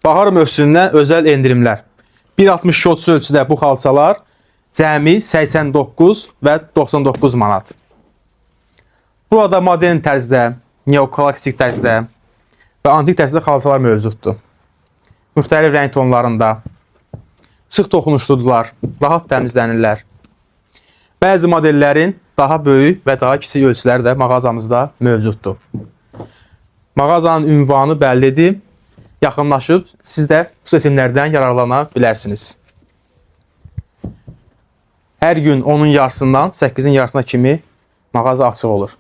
Bahar mövsümündən özəl endirimlər. 1.62 30 ölçüdə bu xalçalar cəmi 89 və 99 manat. Burada modern tərzdə, neoklassik tərzdə və antik tərzdə xalçalar mövcuddur. Müxtəlif rəng tonlarında, sıx toxunuşludular, rahat təmizlənirlər. Bəzi modellərin daha böyük və daha kiçik ölçüləri də mağazamızda mövcuddur. Mağazanın ünvanı bəllidir. Yaxınlaşıb siz də bu seçimlərdən yararlana bilərsiniz. Hər gün 10-un yarısından 8-in yarısına kimi mağaza açıq olur.